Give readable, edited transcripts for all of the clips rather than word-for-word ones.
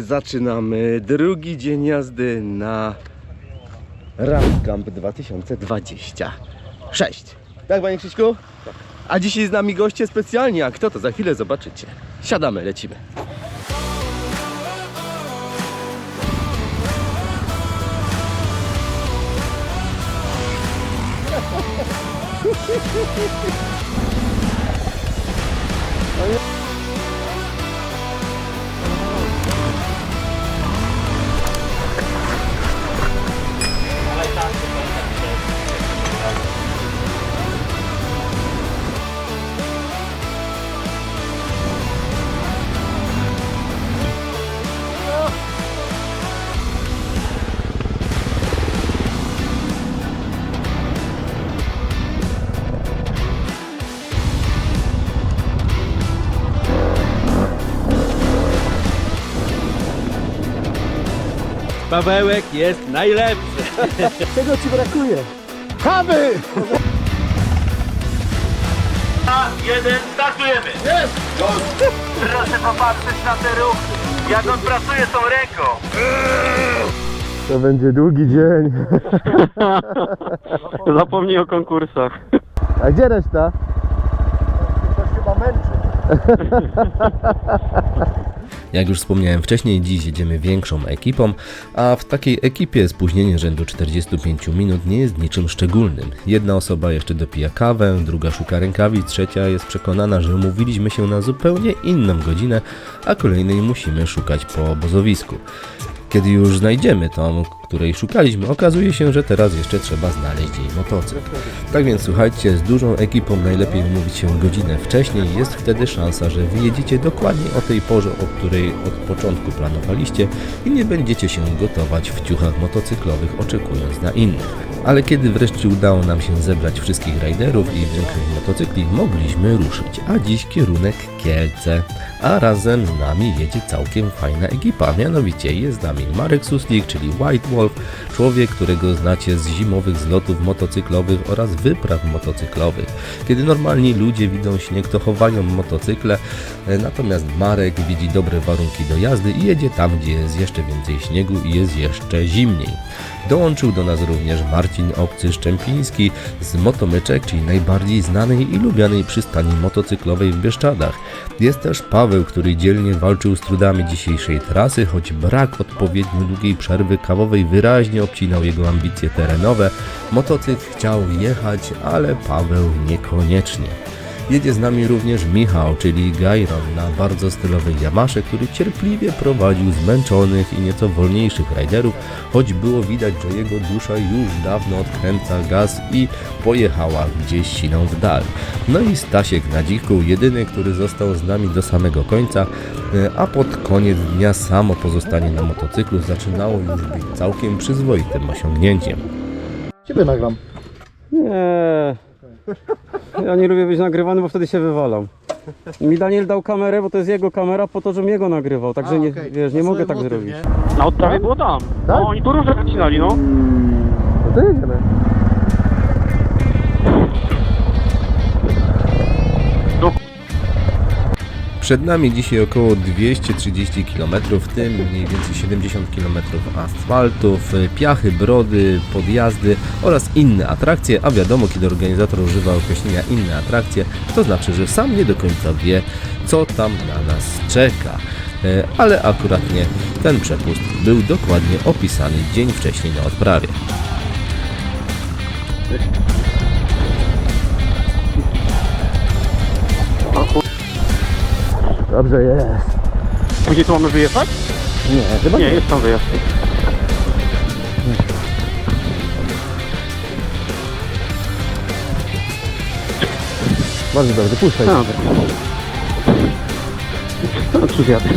Zaczynamy drugi dzień jazdy na Round Camp 2026. Tak, panie Krzyśku? A dzisiaj z nami goście specjalni, a kto to za chwilę zobaczycie. Siadamy, lecimy. Pawełek jest najlepszy. Czego ci brakuje? Kawy! Jeden, startujemy! Jest! Proszę popatrzeć na te ruchy, jak on pracuje tą ręką. To będzie długi dzień. Zapomnij o konkursach. A gdzie reszta? Ktoś chyba męczy. Jak już wspomniałem wcześniej, dziś jedziemy większą ekipą, a w takiej ekipie spóźnienie rzędu 45 minut nie jest niczym szczególnym. Jedna osoba jeszcze dopija kawę, druga szuka rękawic, trzecia jest przekonana, że umówiliśmy się na zupełnie inną godzinę, a kolejnej musimy szukać po obozowisku. Kiedy już znajdziemy tą, której szukaliśmy, okazuje się, że teraz jeszcze trzeba znaleźć jej motocykl. Tak więc słuchajcie, z dużą ekipą najlepiej umówić się godzinę wcześniej, jest wtedy szansa, że wyjedziecie dokładnie o tej porze, o której od początku planowaliście i nie będziecie się gotować w ciuchach motocyklowych, oczekując na innych. Ale kiedy wreszcie udało nam się zebrać wszystkich rajderów i większych motocykli, mogliśmy ruszyć, a dziś kierunek Kielce. A razem z nami jedzie całkiem fajna ekipa, mianowicie jest z nami Marek Suslik, czyli White Wolf, człowiek, którego znacie z zimowych zlotów motocyklowych oraz wypraw motocyklowych. Kiedy normalni ludzie widzą śnieg, to chowają motocykle, natomiast Marek widzi dobre warunki do jazdy i jedzie tam, gdzie jest jeszcze więcej śniegu i jest jeszcze zimniej. Dołączył do nas również Marcin Obcy-Szczępiński z Motomyczek, czyli najbardziej znanej i lubianej przystani motocyklowej w Bieszczadach. Jest też Paweł, który dzielnie walczył z trudami dzisiejszej trasy, choć brak odpowiednio długiej przerwy kawowej wyraźnie obcinał jego ambicje terenowe. Motocykl chciał jechać, ale Paweł niekoniecznie. Jedzie z nami również Michał, czyli Gajron na bardzo stylowej Yamasze, który cierpliwie prowadził zmęczonych i nieco wolniejszych rajderów, choć było widać, że jego dusza już dawno odkręca gaz i pojechała gdzieś siną w dal. No i Stasiek na dziku, jedyny, który został z nami do samego końca, a pod koniec dnia samo pozostanie na motocyklu zaczynało już być całkiem przyzwoitym osiągnięciem. Ciebie nagram. Nie. Ja nie lubię być nagrywany, bo wtedy się wywalam. Mi Daniel dał kamerę, bo to jest jego kamera, po to, żebym jego nagrywał, także nie, wiesz, nie mogę tak zrobić. Na odprawie było tam. Tak? No, oni tu róże wycinali, no. No to jedziemy. Przed nami dzisiaj około 230 km, w tym mniej więcej 70 km asfaltów, piachy, brody, podjazdy oraz inne atrakcje, a wiadomo, kiedy organizator używa określenia inne atrakcje, to znaczy, że sam nie do końca wie, co tam na nas czeka. Ale akurat nie, ten przepust był dokładnie opisany dzień wcześniej na odprawie. Dobrze jest. Gdzie tu mamy wyjechać? Nie, chyba Nie, jest tam wyjazd. Bardzo dobrze, puszczaj. No, tu zjadę.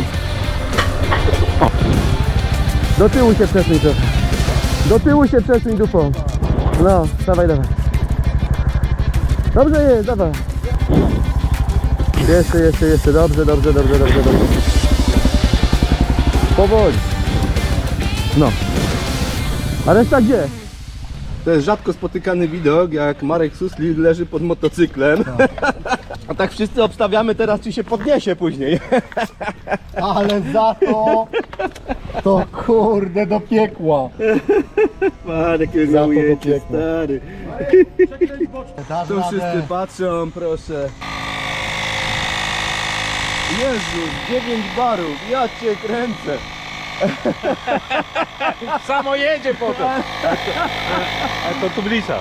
Do tyłu się przesuń trochę. Do tyłu się przesuń dupą. No, dawaj. Dobrze jest, dawaj. Jeszcze. Dobrze. Powoli. No. A reszta gdzie? To jest rzadko spotykany widok, jak Marek Suslik leży pod motocyklem. A tak wszyscy obstawiamy teraz, czy się podniesie później. Ale za to kurde do piekła. Marek, jak Za to do piekła. stary. Dasz Tu radę. wszyscy patrzą, proszę. Jezus, 9 barów, ja cię kręcę. Samo jedzie potem. A to tublicza.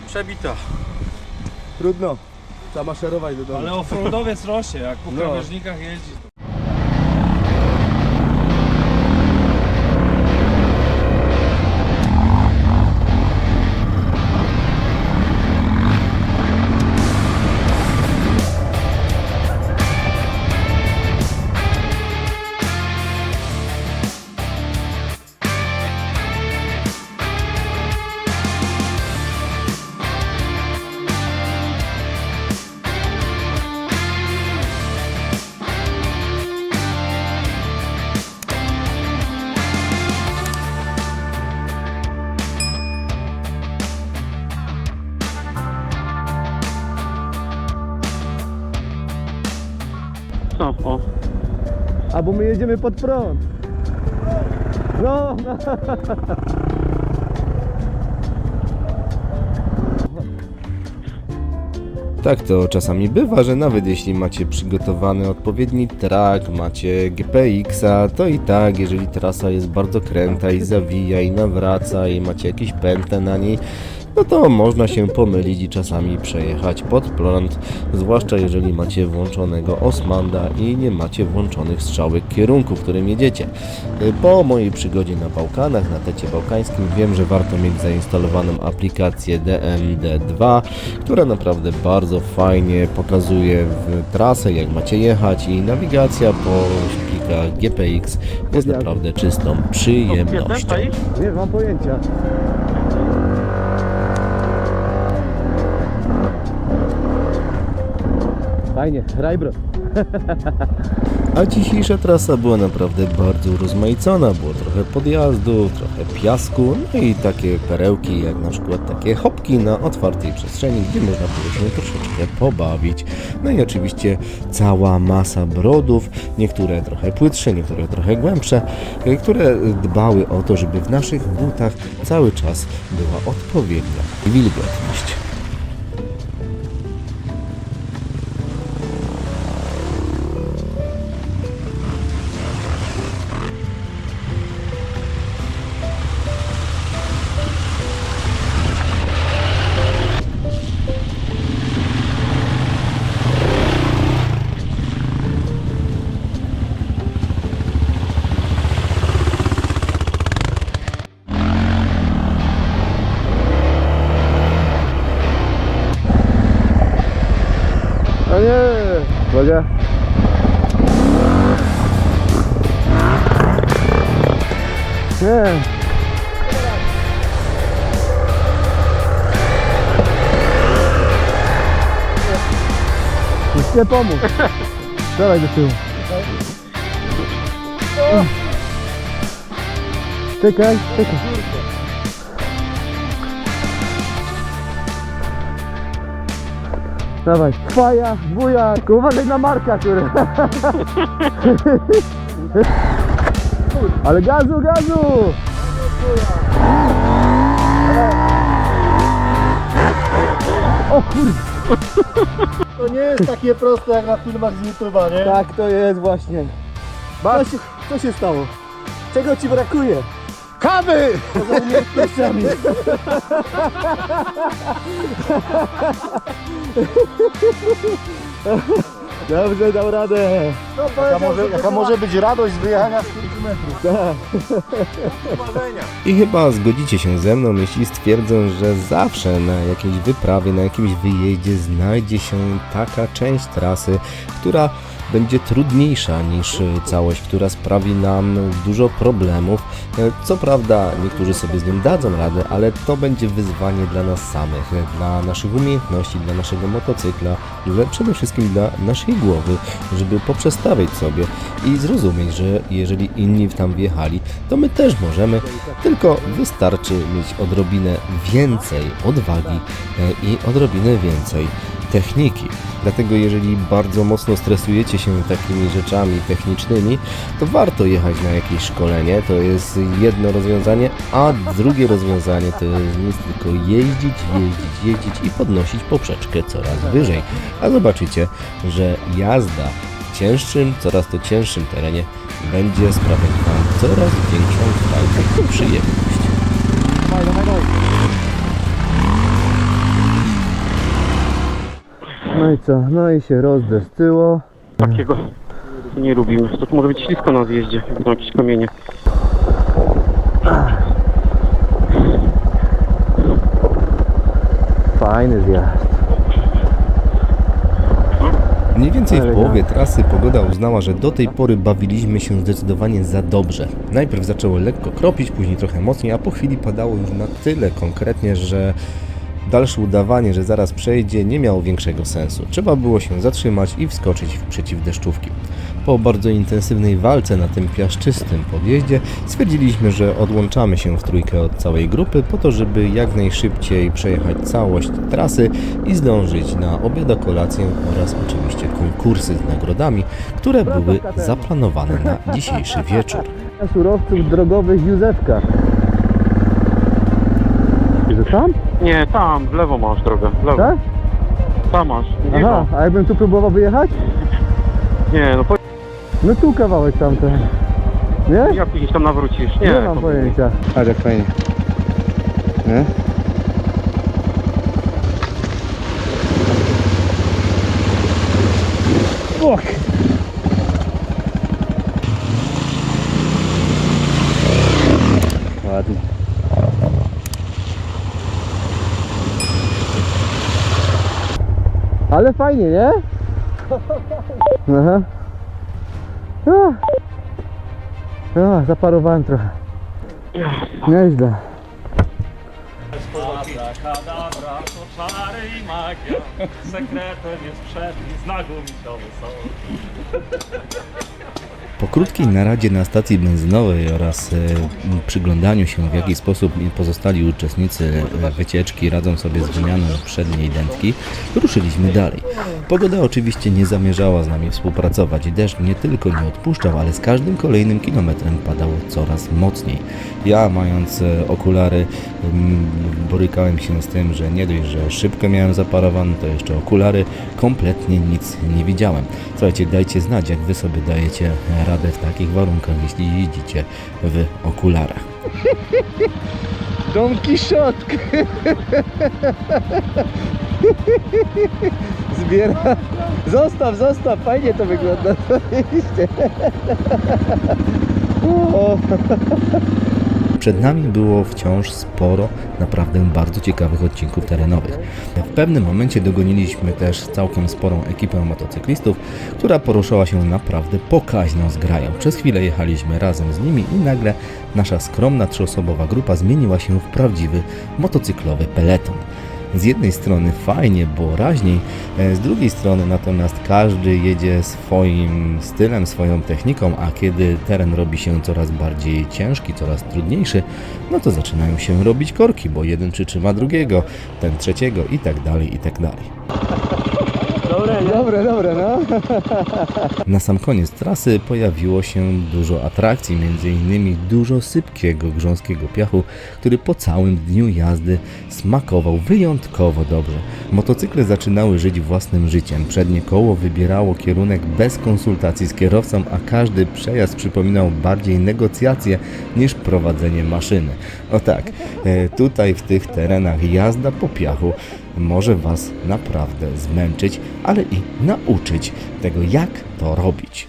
Przebita. Trudno, trzeba maszerować do domu. Ale offroadowiec rośnie, jak po No. krawężnikach jeździ. Co? O. A bo my jedziemy pod prąd. No, no. Tak to czasami bywa, że nawet jeśli macie przygotowany odpowiedni track, macie GPX-a, to i tak, jeżeli trasa jest bardzo kręta i zawija i nawraca i macie jakieś pętle na niej, no to można się pomylić i czasami przejechać pod prąd, zwłaszcza jeżeli macie włączonego Osmanda i nie macie włączonych strzałek kierunku, w którym jedziecie. Po mojej przygodzie na Bałkanach, na tecie bałkańskim, wiem, że warto mieć zainstalowaną aplikację DMD2, która naprawdę bardzo fajnie pokazuje trasę, jak macie jechać, i nawigacja po plikach GPX jest naprawdę czystą przyjemnością. Nie mam pojęcia. Fajnie, Rajbro. A dzisiejsza trasa była naprawdę bardzo urozmaicona, było trochę podjazdów, trochę piasku, no i takie perełki jak na przykład takie hopki na otwartej przestrzeni, gdzie można było się troszeczkę pobawić. No i oczywiście cała masa brodów, niektóre trochę płytsze, niektóre trochę głębsze, które dbały o to, żeby w naszych butach cały czas była odpowiednia wilgotność. O nie! Uwaga. Nie. Już nie pomóż. Dawaj do tyłu. Czekaj, czekaj. Dawaj, chwaja, bujak, uważaj na Marka, który. Ale gazu, gazu! O kurde! To nie jest takie proste jak na filmach z YouTube'a, nie? Tak to jest właśnie. Co się stało? Czego ci brakuje? Kawy! Poza umiejętnościami. Dobrze, dał radę. Jaka może być radość z wyjechania z kilku metrów. I chyba zgodzicie się ze mną, jeśli stwierdzę, że zawsze na jakiejś wyprawie, na jakimś wyjeździe znajdzie się taka część trasy, która będzie trudniejsza niż całość, która sprawi nam dużo problemów. Co prawda niektórzy sobie z nią dadzą radę, ale to będzie wyzwanie dla nas samych, dla naszych umiejętności, dla naszego motocykla, ale przede wszystkim dla naszej głowy, żeby poprzestawiać sobie i zrozumieć, że jeżeli inni tam wjechali, to my też możemy, tylko wystarczy mieć odrobinę więcej odwagi i odrobinę więcej techniki. Dlatego jeżeli bardzo mocno stresujecie się takimi rzeczami technicznymi, to warto jechać na jakieś szkolenie. To jest jedno rozwiązanie, a drugie rozwiązanie to jest nic, tylko jeździć i podnosić poprzeczkę coraz wyżej. A zobaczycie, że jazda w cięższym, coraz to cięższym terenie będzie sprawiać Wam coraz większą frajdę i przyjemność. No i co? No i się rozdesztyło. Takiego nie lubimy. To może być ślisko na zjeździe, jak będą jakieś kamienie. Fajny zjazd. Mniej więcej w połowie trasy pogoda uznała, że do tej pory bawiliśmy się zdecydowanie za dobrze. Najpierw zaczęło lekko kropić, później trochę mocniej, a po chwili padało już na tyle konkretnie, że dalsze udawanie, że zaraz przejdzie, nie miało większego sensu. Trzeba było się zatrzymać i wskoczyć w przeciwdeszczówki. Po bardzo intensywnej walce na tym piaszczystym podjeździe stwierdziliśmy, że odłączamy się w trójkę od całej grupy po to, żeby jak najszybciej przejechać całość trasy i zdążyć na obiad, kolację oraz oczywiście konkursy z nagrodami, które były zaplanowane na dzisiejszy wieczór. Surowców drogowych Józefka. Że tam? Nie, tam, w lewo masz drogę. W lewo. Tak? Tam masz. Aha, a jakbym tu próbował wyjechać? Nie, no No tu kawałek tamten. Nie? jak gdzieś tam nawrócisz? Nie mam pojęcia. Ale jak fajnie. Nie? Och. Ładnie. Ale fajnie, nie? Aha. Zaparowałem trochę. Nieźle. Kadabra, to czary i magia, sekretem jest przepis znakomitowy są. Po krótkiej naradzie na stacji benzynowej oraz przyglądaniu się, w jaki sposób pozostali uczestnicy wycieczki radzą sobie z wymianą przedniej dętki, ruszyliśmy dalej. Pogoda oczywiście nie zamierzała z nami współpracować. Deszcz nie tylko nie odpuszczał, ale z każdym kolejnym kilometrem padał coraz mocniej. Ja, mając okulary, borykałem się z tym, że nie dość, że szybko miałem zaparowane, to jeszcze okulary, kompletnie nic nie widziałem. Słuchajcie, dajcie znać, jak Wy sobie dajecie radę w takich warunkach, jeśli jeździcie w okularach. Don Kiszotkę. Zbiera. Zostaw, fajnie to wygląda. O. Przed nami było wciąż sporo naprawdę bardzo ciekawych odcinków terenowych. W pewnym momencie dogoniliśmy też całkiem sporą ekipę motocyklistów, która poruszała się naprawdę pokaźną zgrają. Przez chwilę jechaliśmy razem z nimi i nagle nasza skromna trzyosobowa grupa zmieniła się w prawdziwy motocyklowy peleton. Z jednej strony fajnie, bo raźniej, z drugiej strony natomiast każdy jedzie swoim stylem, swoją techniką, a kiedy teren robi się coraz bardziej ciężki, coraz trudniejszy, no to zaczynają się robić korki, bo jeden przytrzyma drugiego, ten trzeciego i tak dalej, i tak dalej. Dobre, no. Na sam koniec trasy pojawiło się dużo atrakcji, m.in. dużo sypkiego, grząskiego piachu, który po całym dniu jazdy smakował wyjątkowo dobrze. Motocykle zaczynały żyć własnym życiem. Przednie koło wybierało kierunek bez konsultacji z kierowcą, a każdy przejazd przypominał bardziej negocjacje niż prowadzenie maszyny. O tak, tutaj w tych terenach jazda po piachu może Was naprawdę zmęczyć, ale i nauczyć tego, jak to robić.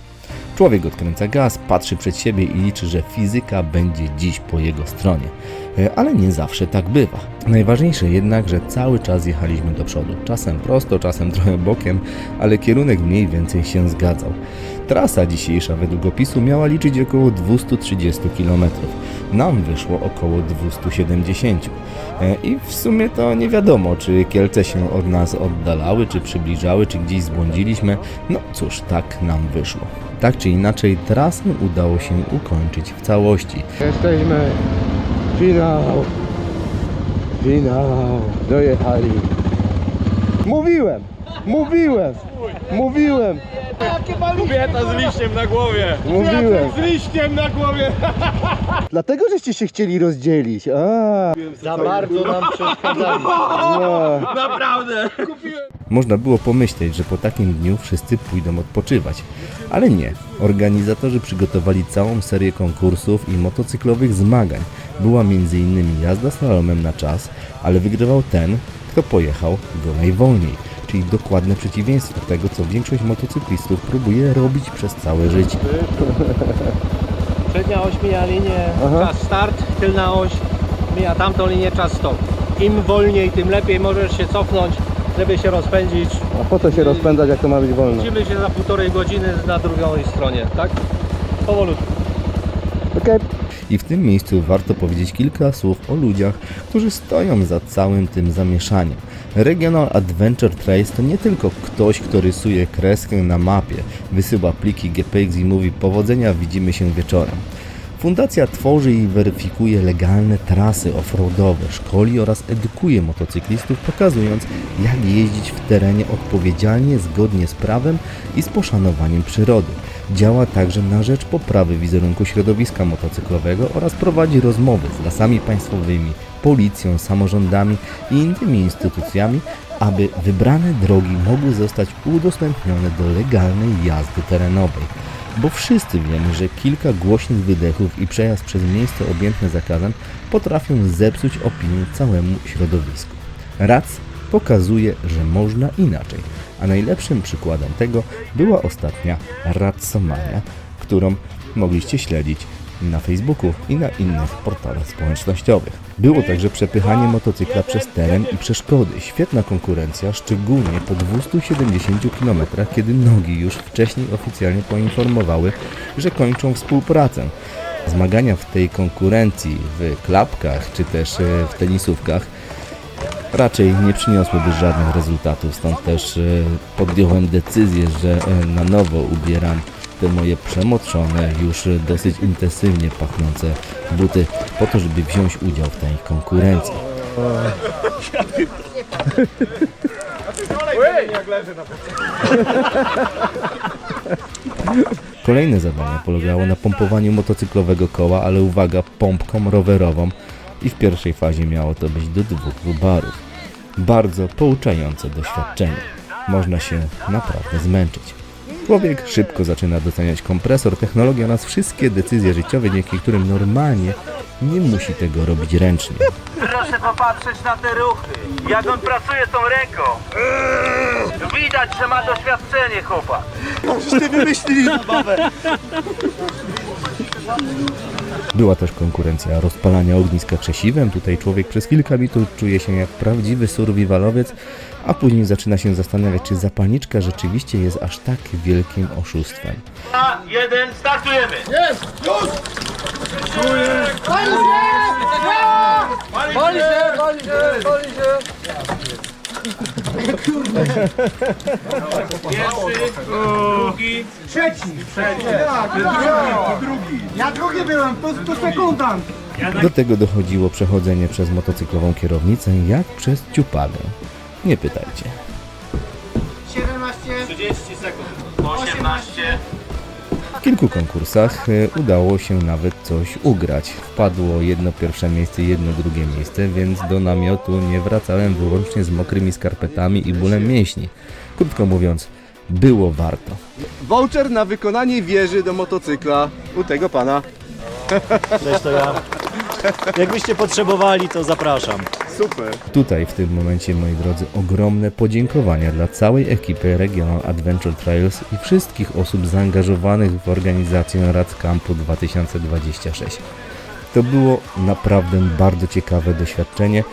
Człowiek odkręca gaz, patrzy przed siebie i liczy, że fizyka będzie dziś po jego stronie. Ale nie zawsze tak bywa. Najważniejsze jednak, że cały czas jechaliśmy do przodu. Czasem prosto, czasem trochę bokiem, ale kierunek mniej więcej się zgadzał. Trasa dzisiejsza według opisu miała liczyć około 230 km. Nam wyszło około 270. I w sumie to nie wiadomo, czy Kielce się od nas oddalały, czy przybliżały, czy gdzieś zbłądziliśmy. No cóż, tak nam wyszło. Tak czy inaczej, trasę udało się ukończyć w całości. Jesteśmy. Finał. Dojechali. Mówiłem. Kobieta z liściem na głowie. Mówiłem. Z liściem na głowie. Dlatego, żeście się chcieli rozdzielić. Za bardzo nam przeszkadzali. Naprawdę. Można było pomyśleć, że po takim dniu wszyscy pójdą odpoczywać. Ale nie. Organizatorzy przygotowali całą serię konkursów i motocyklowych zmagań. Była m.in. jazda slalomem na czas, ale wygrywał ten, kto pojechał go najwolniej. Czyli dokładne przeciwieństwo tego, co większość motocyklistów próbuje robić przez całe życie. Przednia oś mija linię, czas start, tylna oś mija tamtą linię, czas stop. Im wolniej, tym lepiej, możesz się cofnąć, żeby się rozpędzić. A po co się rozpędzać, jak to ma być wolno? Widzimy się za 1,5 godziny na drugiej stronie, tak? Powolutku. Okej. I w tym miejscu warto powiedzieć kilka słów o ludziach, którzy stoją za całym tym zamieszaniem. Regional Adventure Trace to nie tylko ktoś, kto rysuje kreskę na mapie, wysyła pliki GPX i mówi powodzenia, widzimy się wieczorem. Fundacja tworzy i weryfikuje legalne trasy offroadowe, szkoli oraz edukuje motocyklistów, pokazując, jak jeździć w terenie odpowiedzialnie, zgodnie z prawem i z poszanowaniem przyrody. Działa także na rzecz poprawy wizerunku środowiska motocyklowego oraz prowadzi rozmowy z lasami państwowymi, policją, samorządami i innymi instytucjami, aby wybrane drogi mogły zostać udostępnione do legalnej jazdy terenowej. Bo wszyscy wiemy, że kilka głośnych wydechów i przejazd przez miejsce objęte zakazem potrafią zepsuć opinię całemu środowisku. RAC pokazuje, że można inaczej, a najlepszym przykładem tego była ostatnia Racomania, którą mogliście śledzić na Facebooku i na innych portalach społecznościowych. Było także przepychanie motocykla przez teren i przeszkody. Świetna konkurencja, szczególnie po 270 km, kiedy nogi już wcześniej oficjalnie poinformowały, że kończą współpracę. Zmagania w tej konkurencji w klapkach czy też w tenisówkach raczej nie przyniosłyby żadnych rezultatów, stąd też podjąłem decyzję, że na nowo ubieram te moje przemoczone, już dosyć intensywnie pachnące buty po to, żeby wziąć udział w tej konkurencji. Kolejne zadanie polegało na pompowaniu motocyklowego koła, ale uwaga, pompką rowerową i w pierwszej fazie miało to być do 2 barów. Bardzo pouczające doświadczenie. Można się naprawdę zmęczyć. Człowiek szybko zaczyna doceniać kompresor, technologię oraz wszystkie decyzje życiowe, dzięki którym normalnie nie musi tego robić ręcznie. Proszę popatrzeć na te ruchy, jak on pracuje tą ręką. Widać, że ma doświadczenie, chłopak. Była też konkurencja rozpalania ogniska krzesiwem. Tutaj człowiek przez kilka minut czuje się jak prawdziwy survivalowiec, a później zaczyna się zastanawiać, czy zapalniczka rzeczywiście jest aż tak wielkim oszustwem. 1, startujemy. Drugi. Ja drugi byłem, to sekundant. Do tego dochodziło przechodzenie przez motocyklową kierownicę jak przez ciupagę. Nie pytajcie. 17. 18. W kilku konkursach udało się nawet coś ugrać. Wpadło jedno pierwsze miejsce, jedno drugie miejsce, więc do namiotu nie wracałem wyłącznie z mokrymi skarpetami i bólem mięśni. Krótko mówiąc, było warto. Voucher na wykonanie wieży do motocykla u tego pana. Cześć, to ja. Jakbyście potrzebowali, to zapraszam. super. Tutaj w tym momencie, moi drodzy, ogromne podziękowania dla całej ekipy Regional Adventure Trails i wszystkich osób zaangażowanych w organizację Rad Campu 2026. To było naprawdę bardzo ciekawe doświadczenie,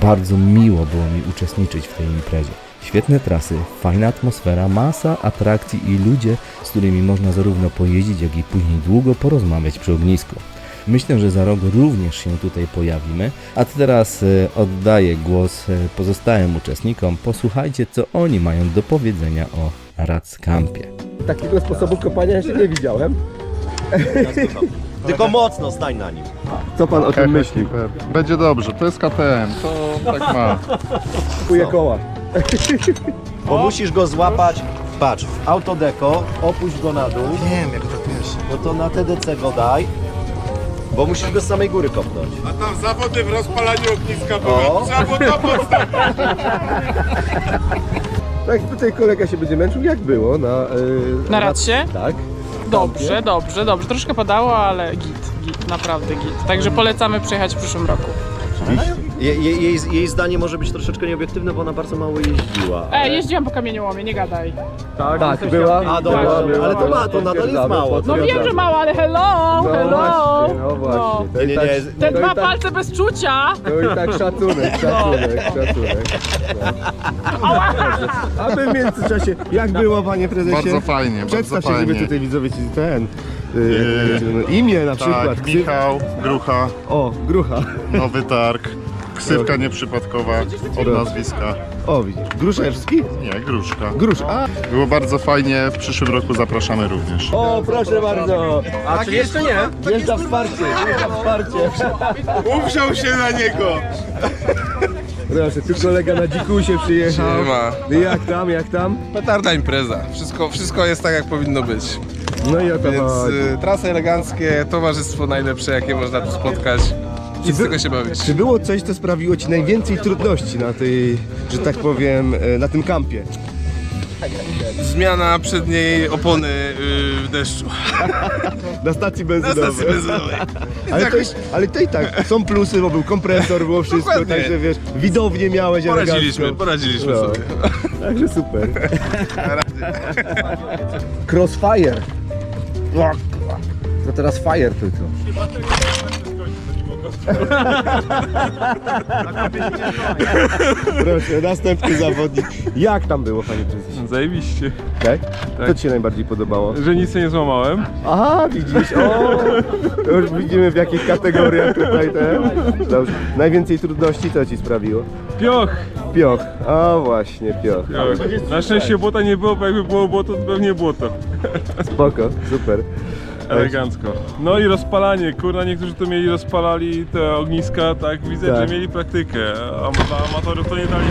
bardzo miło było mi uczestniczyć w tej imprezie. Świetne trasy, fajna atmosfera, masa atrakcji i ludzie, z którymi można zarówno pojeździć, jak i później długo porozmawiać przy ognisku. Myślę, że za rok również się tutaj pojawimy, a teraz oddaję głos pozostałym uczestnikom. Posłuchajcie, co oni mają do powiedzenia o Rad Campie. Takiego sposobu kopania jeszcze nie widziałem. Tylko mocno stań na nim. Co pan o tym myśli? Będzie dobrze, to jest KTM, to tak ma. Kupuję koła. Bo musisz go złapać, patrz, w autodeko, opuść go na dół. Wiem, jak to wiesz. No to na TDC go daj, bo musisz go z samej góry kopnąć. A tam zawody w rozpalaniu ogniska O. były. Trzeba było to podstawić. Tak, tutaj kolega się będzie męczył. Jak było Na Radsie? Tak. Dobrze, dobrze, dobrze. Troszkę padało, ale git, naprawdę git. Także polecamy przyjechać w przyszłym roku. Jej zdanie może być troszeczkę nieobiektywne, bo ona bardzo mało jeździła. Jeździłam po kamieniołomie, nie gadaj. Tak, była. A dobra, była, ale to ma, to nadal jest mało. No wiem, że mało, ale hello, hello. No właśnie. To i Nie, tak, nie, Te to i dwa tak, palce bez czucia. to i tak szacunek. No. A my w międzyczasie, jak było, panie prezesie? Bardzo fajnie, bardzo Przedstaw się, żeby fajnie. tutaj widzowie ci ten imię na przykład. Tak, Michał, Grucha, O, Grucha. Nowy Targ, ksywka nieprzypadkowa od nazwiska. O, widzisz. Gruszewski? Nie, Gruszka. Grusz. A, Było bardzo fajnie, w przyszłym roku zapraszamy również. o, proszę bardzo. A czy jeszcze nie? Jest za wsparcie, Uwziął się na niego. Proszę, tu kolega na dzikusie przyjechał. Jak tam? Petarda impreza. Wszystko jest tak, jak powinno być. No i o to Więc chodzi. trasy eleganckie, towarzystwo najlepsze, jakie można tu spotkać. I z tego się bawić. Czy było coś, co sprawiło ci najwięcej trudności na tej, że tak powiem, na tym kampie? Zmiana przedniej opony w deszczu. Na stacji Na benzynowej. stacji benzynowej. Ale to i tak, są plusy, bo był kompresor, było wszystko, Dokładnie. także wiesz, widownię miałeś elegancko. Poradziliśmy No. sobie. Także super. Crossfire. No teraz fire tylko. Proszę, następny zawodnik. Jak tam było, panie prezesie? Zajebiście, Tak? Co ci się najbardziej podobało? że nic nie złamałem. Aha, widzisz, o! To już widzimy, w jakich kategoriach tutaj te. Dobrze. Najwięcej trudności co ci sprawiło? Pioch! Pioch. A właśnie, pioch. Na szczęście błota nie było, bo jakby było błoto, to pewnie błoto. Spoko, super. Elegancko. No i rozpalanie, kurna, niektórzy tu rozpalali te ogniska, tak, widzę, Tak. że mieli praktykę, a dla amatorów to nie dali.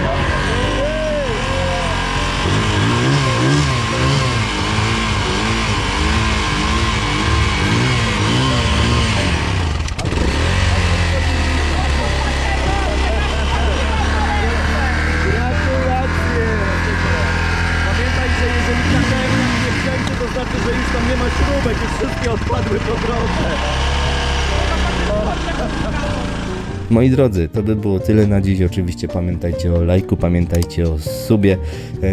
Gratulacje! Pamiętaj, że jeżeli KTM nie wzięcie, to znaczy, że już tam nie ma śrubek, już wszystkie odpadły po drodze. Moi drodzy, to by było tyle na dziś. Oczywiście pamiętajcie o lajku, pamiętajcie o subie.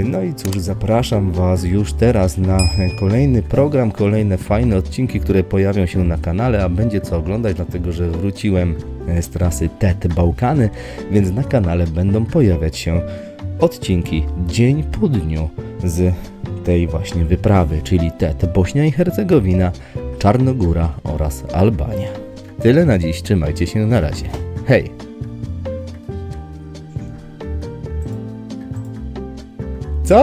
No i cóż, zapraszam Was już teraz na kolejny program, kolejne fajne odcinki, które pojawią się na kanale, a będzie co oglądać, dlatego że wróciłem z trasy TET Bałkany, więc na kanale będą pojawiać się odcinki dzień po dniu z tej właśnie wyprawy, czyli TET Bośnia i Hercegowina, Czarnogóra oraz Albania. Tyle na dziś, trzymajcie się, na razie. Hej! Co?